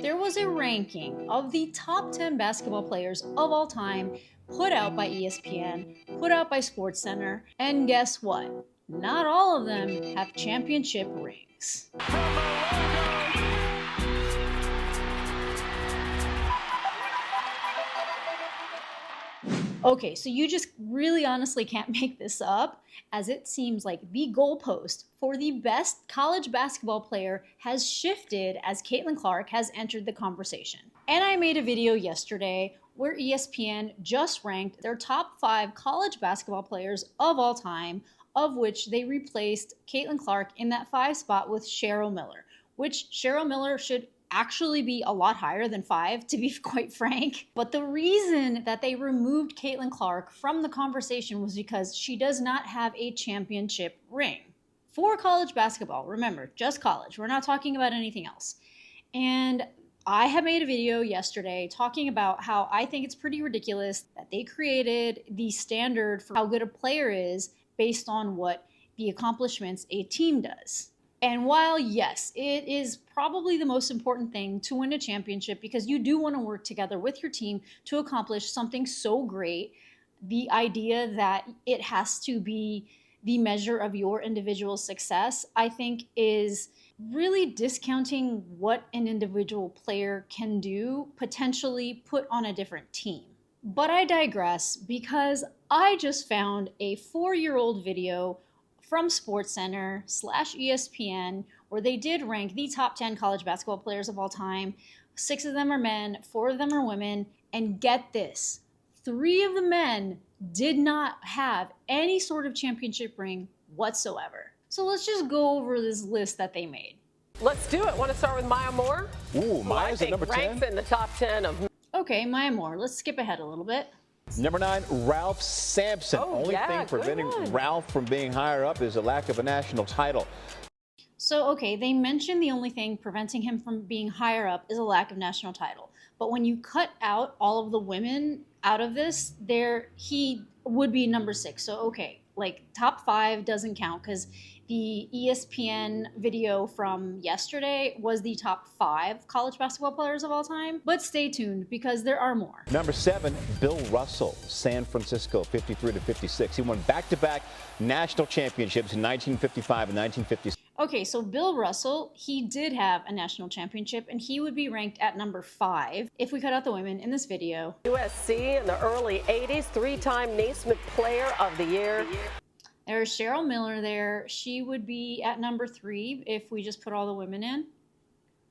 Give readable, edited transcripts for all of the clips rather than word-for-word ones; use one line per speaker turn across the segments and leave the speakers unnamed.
there was a ranking of the top 10 basketball players of all time put out by ESPN, put out by SportsCenter, and guess what? Not all of them have championship rings. Okay, so you just really honestly can't make this up, as it seems like the goalpost for the best college basketball player has shifted as Caitlin Clark has entered the conversation. And I made a video yesterday where ESPN just ranked their top 5 college basketball players of all time, of which they replaced Caitlin Clark in that 5 spot with Cheryl Miller, which Cheryl Miller should actually be a lot higher than 5, to be quite frank. But the reason that they removed Caitlin Clark from the conversation was because she does not have a championship ring for college basketball. Remember, just college. We're not talking about anything else. And I have made a video yesterday talking about how I think it's pretty ridiculous that they created the standard for how good a player is based on what the accomplishments a team does. And while, yes, it is probably the most important thing to win a championship because you do want to work together with your team to accomplish something so great, the idea that it has to be the measure of your individual success, I think is really discounting what an individual player can do, potentially put on a different team. But I digress because I just found a 4-year-old video from SportsCenter/ESPN, where they did rank the top 10 college basketball players of all time. 6 of them are men, 4 of them are women, and get this, 3 of the men did not have any sort of championship ring whatsoever. So let's just go over this list that they made.
Let's do it. Want to start with Maya Moore?
Ooh, Maya's at number 10.
Ranks in the top 10 of...
Okay, Maya Moore. Let's skip ahead a little bit.
Number 9, Ralph Sampson. Only thing preventing Ralph from being higher up is a lack of a national title.
So, okay, they mentioned the only thing preventing him from being higher up is a lack of national title. But when you cut out all of the women out of this, he would be number 6. So, okay, like top 5 doesn't count because the ESPN video from yesterday was the top 5 college basketball players of all time. But stay tuned because there are more.
Number 7, Bill Russell, San Francisco, 53-56. He won back-to-back national championships in 1955 and 1956.
Okay, so Bill Russell, he did have a national championship, and he would be ranked at number 5 if we cut out the women in this video.
USC in the early 80s, 3-time Naismith Player of the Year.
There's Cheryl Miller there. She would be at number 3 if we just put all the women in.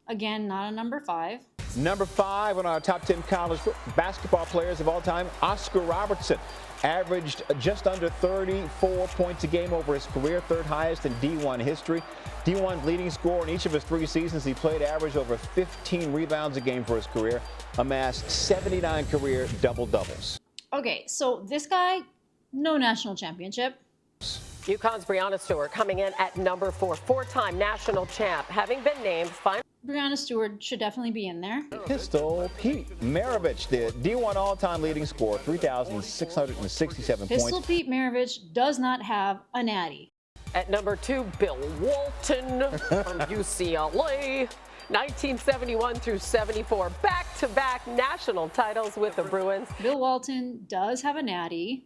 Again, not a number 5.
Number 5 on our top 10 college basketball players of all time, Oscar Robertson. Averaged just under 34 points a game over his career, 3rd highest in D1 history. D1's leading scorer in each of his 3 seasons. He played average over 15 rebounds a game for his career, amassed 79 career double-doubles.
Okay, so this guy, no national championship.
UConn's Breanna Stewart coming in at number 4, 4-time national champ, having been named final.
Breanna Stewart should definitely be in there.
Pistol Pete Maravich, the D1 all-time leading scorer, 3,667 points.
Pistol Pete Maravich does not have a natty.
At number 2, Bill Walton from UCLA. 1971 through 74, back-to-back national titles with the Bruins.
Bill Walton does have a natty,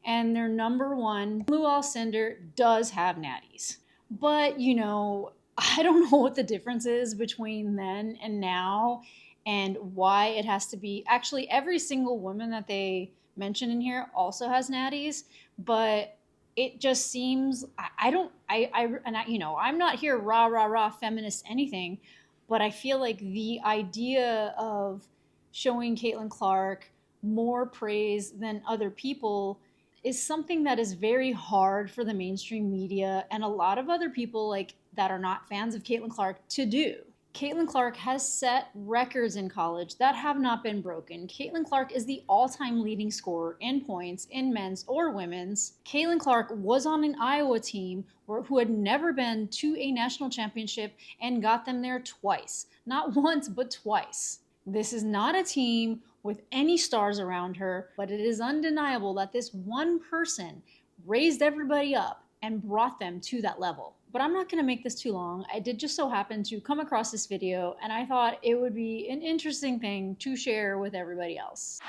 and their number 1, Lou Alcindor, does have natties. But, you know, I don't know what the difference is between then and now and why it has to be. Actually, every single woman that they mention in here also has natties, but it just seems, I'm not here rah feminist anything, but I feel like the idea of showing Caitlin Clark more praise than other people is something that is very hard for the mainstream media and a lot of other people that are not fans of Caitlin Clark to do. Caitlin Clark has set records in college that have not been broken. Caitlin Clark is the all-time leading scorer in points in men's or women's. Caitlin Clark was on an Iowa team who had never been to a national championship and got them there twice. Not once, but twice. This is not a team with any stars around her, but it is undeniable that this one person raised everybody up and brought them to that level. But I'm not going to make this too long. I did just so happen to come across this video, and I thought it would be an interesting thing to share with everybody else.